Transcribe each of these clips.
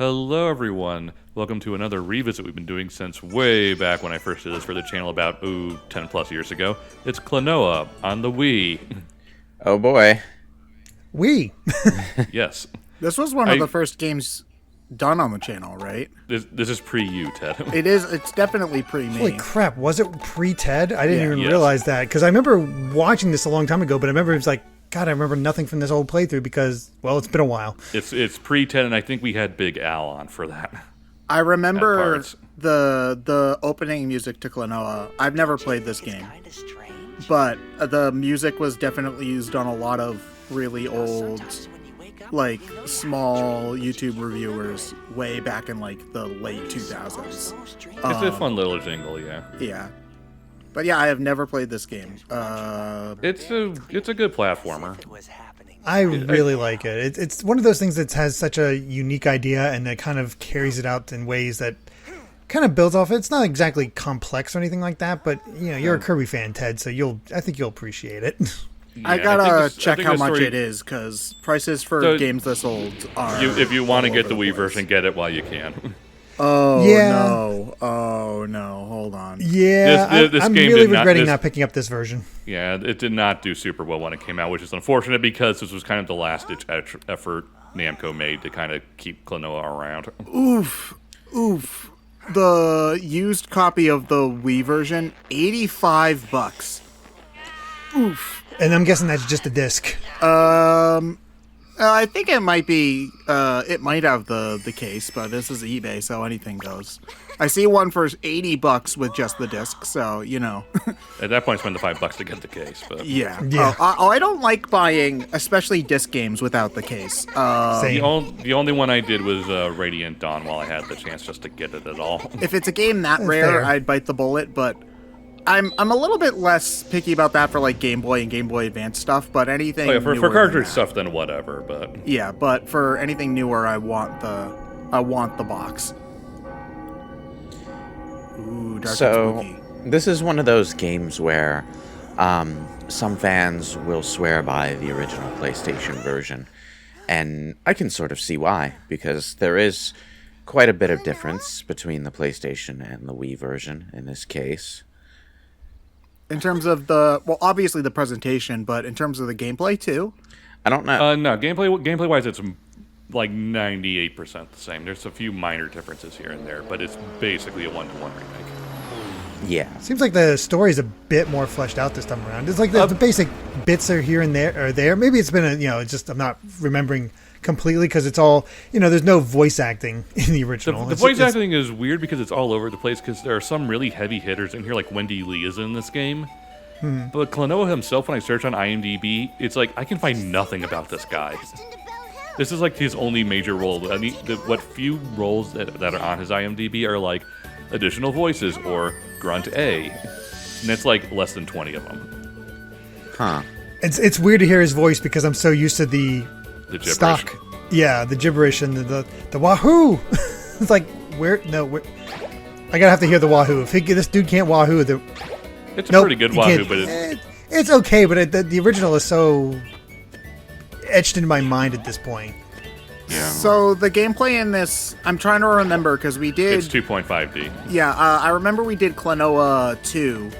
Hello, everyone. Welcome to another revisit we've been doing since way back when I first did this for the channel about, 10 plus years ago. It's Klonoa on the Wii. Oh boy. Wii. Yes. This was one of the first games done on the channel, right? This is pre-you, Ted. It is. It's definitely pre-me. Holy crap, was it pre-Ted? I didn't even Yes. realize that. Because I remember watching this a long time ago, but I remember it was like, God, I remember nothing from this old playthrough because, well, it's been a while. It's pre-10, and I think we had Big Al on for that. I remember parts. the opening music to Klonoa. I've never played this game, but the music was definitely used on a lot of really old, like, small YouTube reviewers way back in, like, the late 2000s. It's a fun little jingle, yeah. Yeah. But yeah, I have never played this game. It's a good platformer. I really like it. It's one of those things that has such a unique idea and that kind of carries it out in ways that kind of builds off it. It's not exactly complex or anything like that, but you know, you're a Kirby fan, Ted, so I think you'll appreciate it. I Yeah, gotta think check how much story- it is, because prices for So, games this old are. If you want to all get over the Wii place. version, get it while you can. Oh Yeah. no! Oh no! Hold on. Yeah, This I'm game really did not- regretting this- not picking up this version. Yeah, it did not do super well when it came out, which is unfortunate because this was kind of the last-ditch effort Namco made to kind of keep Klonoa around. Oof! The used copy of the Wii version, $85. Oof. And I'm guessing that's just a disc. I think it might be. It might have the case, but this is eBay, so anything goes. I see one for $80 with just the disc, so you know. At that point, spend the $5 to get the case. But Yeah. Yeah. I don't like buying, especially disc games without the case. Same. the only one I did was Radiant Dawn while I had the chance just to get it at all. If it's a game that rare, fair. I'd bite the bullet, but I'm a little bit less picky about that for like Game Boy and Game Boy Advance stuff, but anything Oh, yeah, for newer than cartridge that. stuff, then whatever. But Yeah, but for anything newer, I want the box. Ooh, dark So, and spooky. this is one of those games where some fans will swear by the original PlayStation version. And I can sort of see why, because there is quite a bit of difference between the PlayStation and the Wii version in this case. In terms of obviously the presentation, but in terms of the gameplay too. I don't know. no, gameplay wise, it's like 98% the same. There's a few minor differences here and there, but it's basically a one-to-one remake. Yeah. Seems like the story's a bit more fleshed out this time around. It's like the basic bits are here and there. Maybe it's been it's just I'm not remembering completely because it's all, there's no voice acting in the original. The voice acting is weird because it's all over the place because there are some really heavy hitters in here, like Wendy Lee is in this game. But Klonoa himself, when I search on IMDb, it's like I can find nothing about this guy. This is like his only major role. I mean, what few roles that are on his IMDb are like additional voices or Grunt A. And that's like less than 20 of them. Huh. It's weird to hear his voice because I'm so used to the gibberish. stock. Yeah, the gibberish and the wahoo. It's like where I gotta have to hear the wahoo. If this dude can't wahoo, It's a nope, pretty good he wahoo, can't. but It's okay. But the original is so etched into my mind at this point. yeah, So the gameplay in this, I'm trying to remember because we did. it's 2.5D. Yeah, I remember we did Klonoa 2,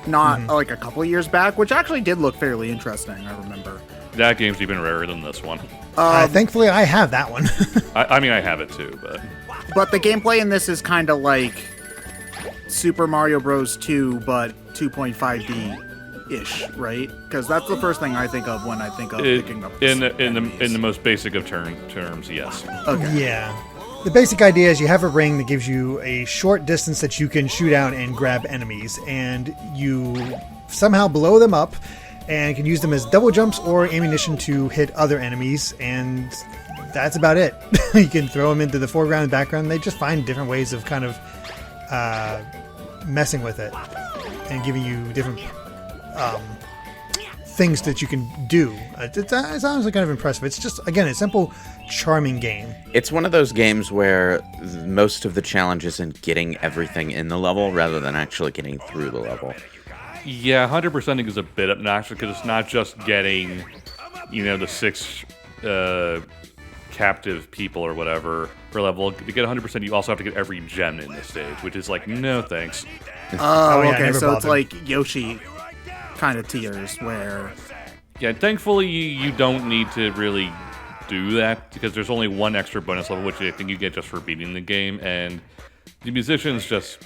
not like a couple years back, which actually did look fairly interesting. I remember. That game's even rarer than this one. Thankfully, I have that one. I mean, I have it too, But the gameplay in this is kind of like Super Mario Bros. 2, but 2.5D-ish, right? Because that's the first thing I think of when I think of picking up in enemies. the most basic of terms, yes. Okay. Yeah. The basic idea is you have a ring that gives you a short distance that you can shoot out and grab enemies, and you somehow blow them up and can use them as double jumps or ammunition to hit other enemies, and that's about it. You can throw them into the foreground and background, and they just find different ways of kind of messing with it and giving you different things that you can do. It's honestly kind of impressive. It's just, again, a simple, charming game. It's one of those games where most of the challenge is in getting everything in the level rather than actually getting through the level. Yeah, 100%ing is a bit obnoxious because it's not just getting, the 6 captive people or whatever per level. To get 100%, you also have to get every gem in this stage, which is like, no thanks. Oh, yeah, okay. never So it's bothered. like Yoshi kind of tiers where. Yeah, thankfully you don't need to really do that because there's only one extra bonus level, which I think you get just for beating the game, and the musicians just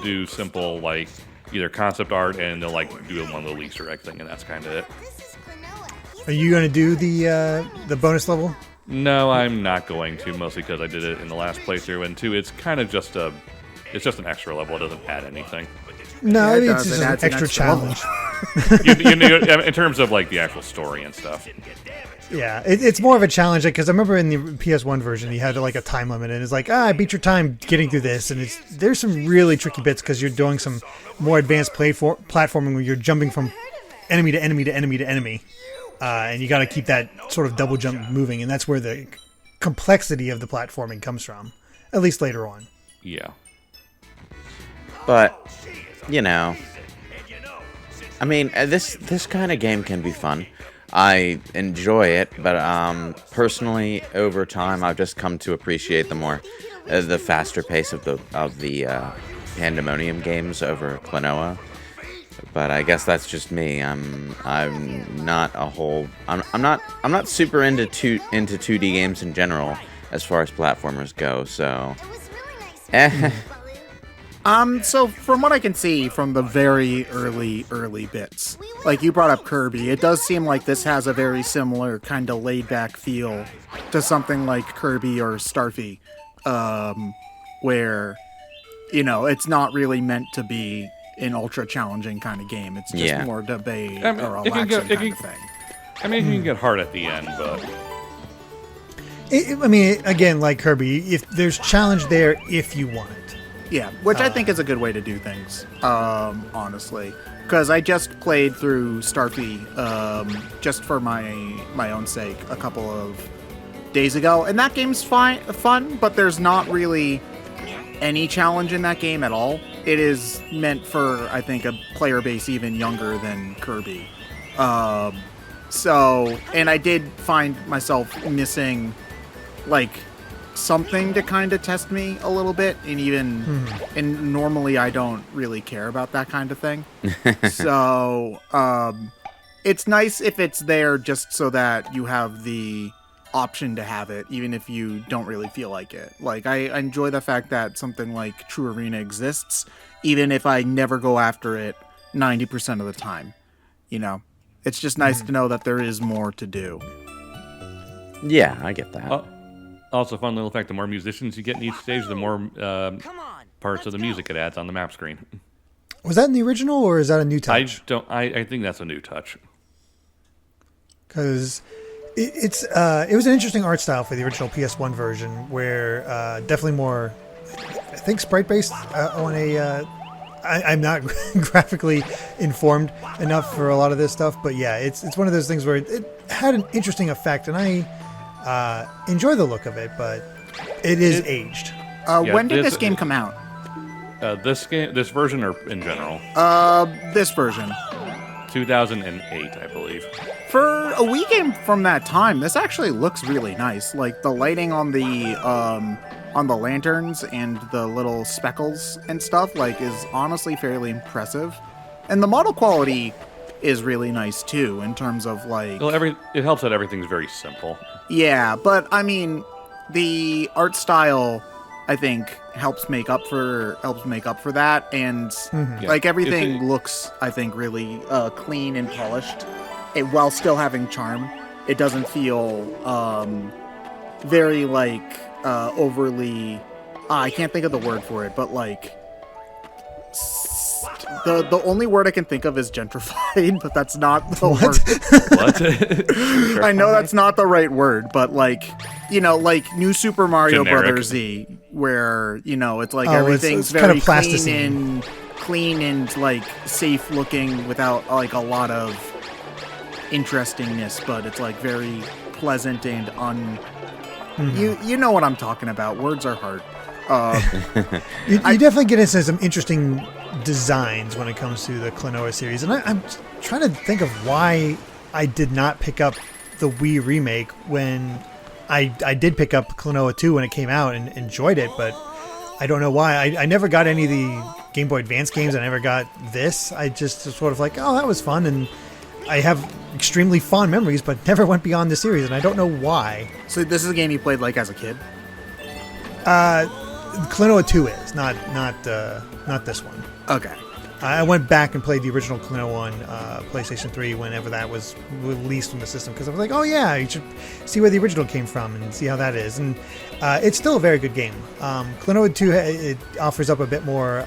do simple like either concept art and they'll like do one little Easter egg thing, and that's kind of it. Are you going to do the bonus level? No, I'm not going to, mostly because I did it in the last playthrough, and two, it's kind of just an extra level. It doesn't add anything. No, Yeah, it it's does. just It an adds an extra extra challenge. In terms of like the actual story and stuff. Yeah, it's more of a challenge because I remember in the PS1 version you had like a time limit, and it's like, I beat your time getting through this, and there's some really tricky bits because you're doing some more advanced platforming where you're jumping from enemy to enemy to enemy to enemy, and you got to keep that sort of double jump moving, and that's where the complexity of the platforming comes from, at least later on. Yeah. But, you know, I mean, this kind of game can be fun. I enjoy it, but personally, over time, I've just come to appreciate the faster pace of the Pandemonium games over Klonoa. But I guess that's just me. I'm not super into 2D games in general as far as platformers go. So, So from what I can see from the very early bits, like you brought up Kirby, it does seem like this has a very similar kind of laid back feel to something like Kirby or Starfy, where, you know, it's not really meant to be an ultra challenging kind of game. It's just more debate I mean, or it can relaxing go- it kind can- of thing. I mean, you can get hard at the end, but I mean, again, like Kirby, if there's challenge there if you want it. Yeah, which I think is a good way to do things, honestly. Because I just played through Starfy just for my own sake a couple of days ago, and that game's fun, but there's not really any challenge in that game at all. It is meant for, I think, a player base even younger than Kirby. So, and I did find myself missing, like, something to kind of test me a little bit, and even and normally I don't really care about that kind of thing. So it's nice if it's there just so that you have the option to have it, even if you don't really feel like it. Like, I enjoy the fact that something like True Arena exists, even if I never go after it 90% of the time. You know, it's just nice to know that there is more to do. yeah, I get that. also fun little fact: the more musicians you get in each stage, the more parts of the music it adds on the map screen. Was that in the original or is that a new touch? I think that's a new touch. Because it was an interesting art style for the original PS1 version, where definitely more, I think, sprite based on a. I'm not graphically informed enough for a lot of this stuff, but yeah, it's one of those things where it had an interesting effect, and I enjoy the look of it, but it is aged. When did this game come out? This version, or in general? This version. 2008, I believe. For a Wii game from that time, this actually looks really nice. Like the lighting on the lanterns and the little speckles and stuff, like, is honestly fairly impressive. And the model quality is really nice too, in terms of like. Well, it helps that everything's very simple. Yeah, but I mean, the art style, I think, helps make up for that, and like everything looks, I think, really clean and polished, while still having charm. It doesn't feel very like overly. I can't think of the word for it, but like the only word I can think of is gentrified, but that's not the word. What? I know that's not the right word, but like, you know, like New Super Mario Generic. Brothers Z, where, you know, it's like Oh, everything's it's very kind of plasticine. clean and like safe looking without like a lot of interestingness, but it's like very pleasant and you know what I'm talking about. Words are hard. You definitely get into some interesting designs when it comes to the Klonoa series, and I'm trying to think of why I did not pick up the Wii remake when I did pick up Klonoa 2 when it came out and enjoyed it, but I don't know why. I never got any of the Game Boy Advance games. I never got this. I just sort of like, oh, that was fun, and I have extremely fond memories, but never went beyond the series, and I don't know why. So this is a game you played like as a kid? Klonoa 2 is not this one. Okay. I went back and played the original Klonoa on PlayStation 3 whenever that was released from the system, because I was like, oh yeah, you should see where the original came from and see how that is. And it's still a very good game. Klonoa 2, it offers up a bit more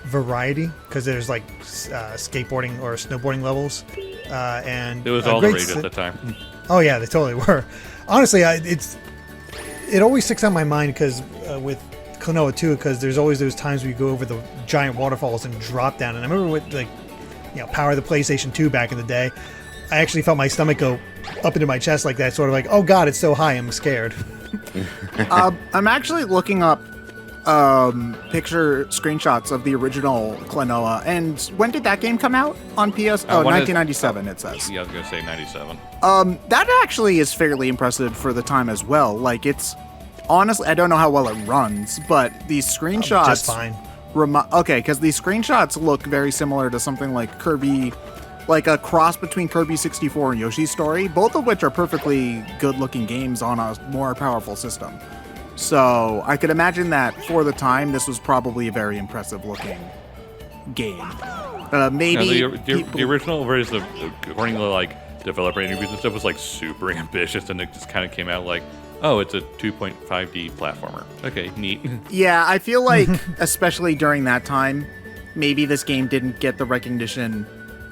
variety, because there's like skateboarding or snowboarding levels. And it was all the rage at the time. Oh yeah, they totally were. Honestly, it always sticks out in my mind because with Klonoa 2, because there's always those times where you go over the giant waterfalls and drop down. And I remember with power of the PlayStation 2 back in the day, I actually felt my stomach go up into my chest like that, sort of like, oh god, it's so high, I'm scared. I'm actually looking up picture screenshots of the original Klonoa. And when did that game come out on PS? 1997 it says. Yeah, I was going to say 97. That actually is fairly impressive for the time as well. Like, it's honestly, I don't know how well it runs, but these screenshots Just fine. Okay, because these screenshots look very similar to something like Kirby, like a cross between Kirby 64 and Yoshi's Story, both of which are perfectly good-looking games on a more powerful system. So I could imagine that for the time, this was probably a very impressive-looking game. Maybe the original version, according to like developer interviews and stuff, was like super ambitious, and it just kind of came out like, oh, it's a 2.5D platformer. Okay, neat. Yeah, I feel like, especially during that time, maybe this game didn't get the recognition.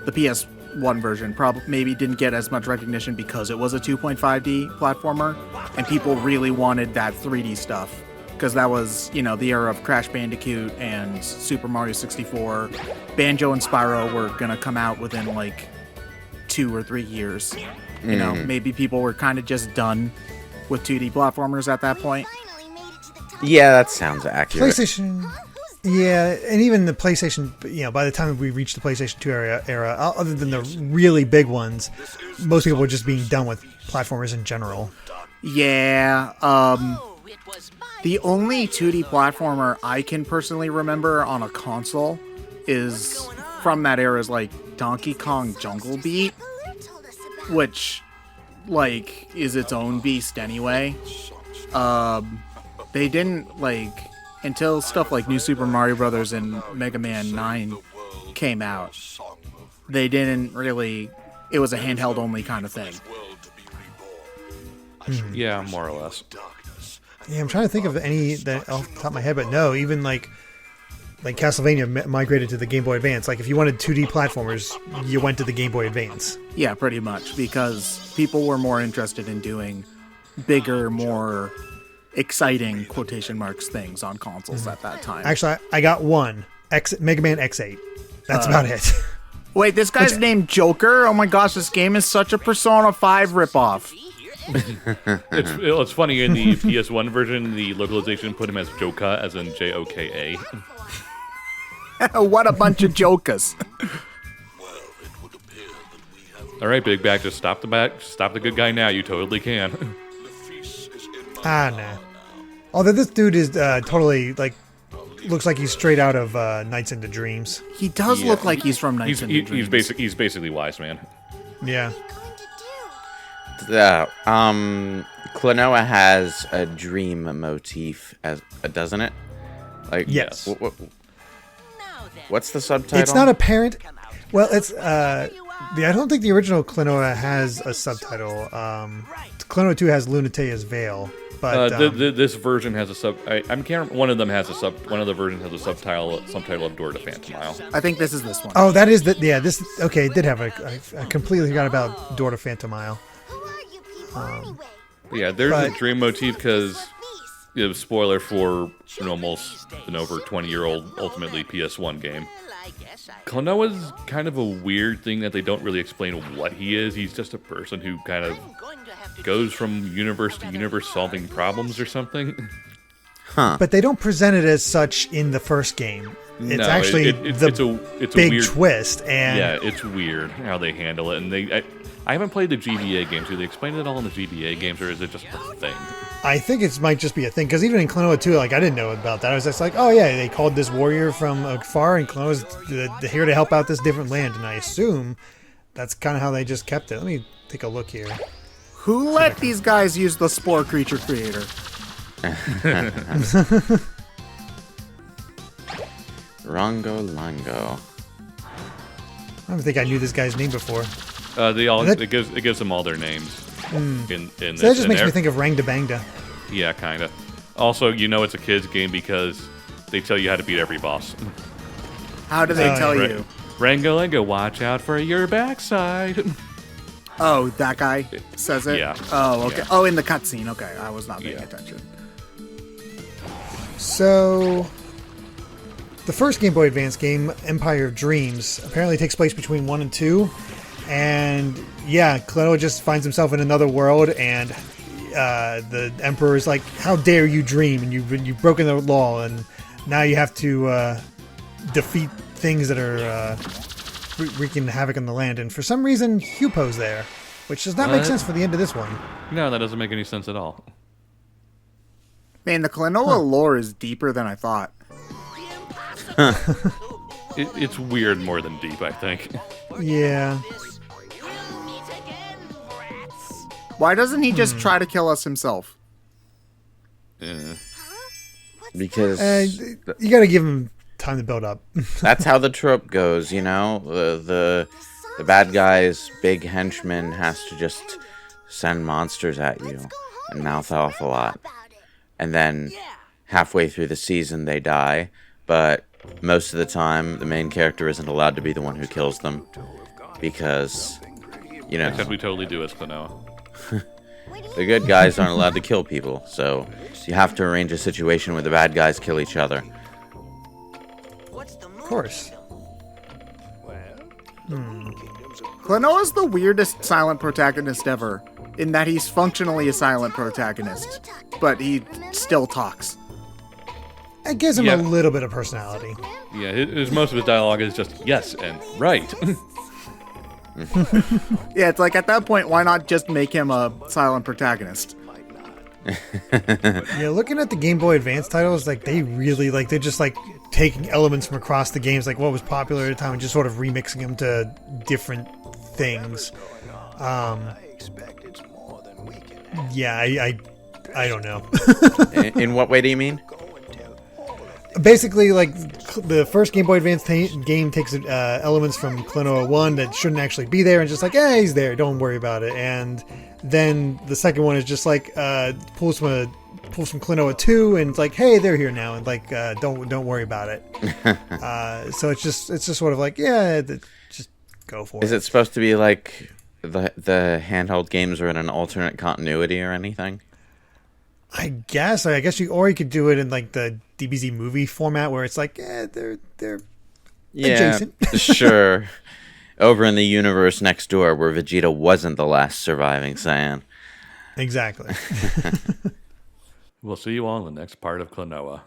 The PS1 version maybe didn't get as much recognition because it was a 2.5D platformer, and people really wanted that 3D stuff, because that was, the era of Crash Bandicoot and Super Mario 64. Banjo and Spyro were going to come out within like 2 or 3 years. Maybe people were kind of just done with 2D platformers at that point. Yeah, that sounds accurate. PlayStation, yeah, and even the PlayStation, by the time we reached the PlayStation 2 era, other than the really big ones, most people were just being done with platformers in general. Yeah, the only 2D platformer I can personally remember on a console is from that era is like Donkey Kong Jungle Beat, which is its own beast anyway. They didn't until stuff like New Super Mario Brothers and Mega Man 9 came out. They didn't really. It was a handheld only kind of thing. Yeah, more or less. Yeah, I'm trying to think of any that off the top of my head, but no, even like Castlevania migrated to the Game Boy Advance. Like if you wanted 2D platformers, you went to the Game Boy Advance. Yeah, pretty much, because people were more interested in doing bigger, more exciting quotation marks things on consoles at that time. Actually, I got one. Mega Man X8. That's about it. Wait, this guy's named Joker? Oh my gosh, this game is such a Persona 5 ripoff. It's funny, in the PS1 version, the localization put him as Joka, as in Joka. What a bunch of jokers. All right, Big Back, just stop the good guy now. You totally can. Nah. Although this dude is totally, looks like he's straight out of Nights into Dreams. He does look like he's from Nights into Dreams. He's basically Wise Man. Yeah. Klonoa has a dream motif, doesn't it? Yes. What's the subtitle? It's not apparent. Well, it's I don't think the original Klonoa has a subtitle. Klonoa 2 has Lunatea's Veil, but this version has a sub. One of them has a sub. One of the versions has a subtitle of Door to Phantomile. I think this is this one. Oh, that is the this. Okay, it did have I completely forgot about Door to Phantomile. Yeah, there's a dream motif because, spoiler for an almost an over 20-year-old ultimately PS1 game. Klonoa's kind of a weird thing that they don't really explain what he is. He's just a person who kind of goes from universe to universe solving problems or something. Huh. But they don't present it as such in the first game. It's actually it's a big weird twist. And yeah, it's weird how they handle it. And I haven't played the GBA games. Do they explain it all in the GBA games, or is it just a thing? I think it might just be a thing, because even in Klonoa 2, like, I didn't know about that. I was just like, oh yeah, they called this warrior from afar, and Klonoa's here to help out this different land, and I assume that's kind of how they just kept it. Let me take a look here. Who let these guys use the Spore Creature Creator? Rongo Lango. I don't think I knew this guy's name before. It gives them all their names. In So that just makes me think of Rangda Bangda. Yeah, kind of. Also, it's a kid's game because they tell you how to beat every boss. How do they tell you? Rango, watch out for your backside. Oh, that guy says it? Yeah. Oh, okay. Yeah. Oh, in the cutscene. Okay, I was not paying attention. So, the first Game Boy Advance game, Empire of Dreams, apparently takes place between 1 and 2. And yeah, Klonoa just finds himself in another world, and the Emperor is like, "How dare you dream? And you've broken the law, and now you have to defeat things that are wreaking havoc on the land." And for some reason, Hupo's there, which does not make sense for the end of this one. No, that doesn't make any sense at all. Man, the Klonoa lore is deeper than I thought. It's weird more than deep, I think. Yeah. Why doesn't he just try to kill us himself? Because You got to give him time to build up. that's how the trope goes, The bad guy's big henchman has to just send monsters at you and mouth off a lot. And then halfway through the season they die, but most of the time the main character isn't allowed to be the one who kills them because, Except we totally do as Klonoa. the good guys aren't allowed to kill people, so you have to arrange a situation where the bad guys kill each other. Of course. Klonoa's the weirdest silent protagonist ever, in that he's functionally a silent protagonist, but he still talks. It gives him Yeah. a little bit of personality. Yeah, most of his dialogue is just yes and right. Yeah, it's like at that point, why not just make him a silent protagonist? Yeah, looking at the Game Boy Advance titles, like they're just like taking elements from across the games, like what was popular at the time, and just sort of remixing them to different things. Yeah, I don't know. In what way do you mean? Basically, like the first Game Boy Advance game takes elements from Klonoa 1 that shouldn't actually be there, and just like, he's there, don't worry about it. And then the second one is just like pulls from Klonoa 2, and it's like, hey, they're here now, and like don't worry about it. So it's just sort of like, just go for it. Is it supposed to be like the handheld games are in an alternate continuity or anything? I guess you could do it in like the DBZ movie format where it's like, they're adjacent. Sure. Over in the universe next door where Vegeta wasn't the last surviving Saiyan. Exactly. We'll see you all in the next part of Klonoa.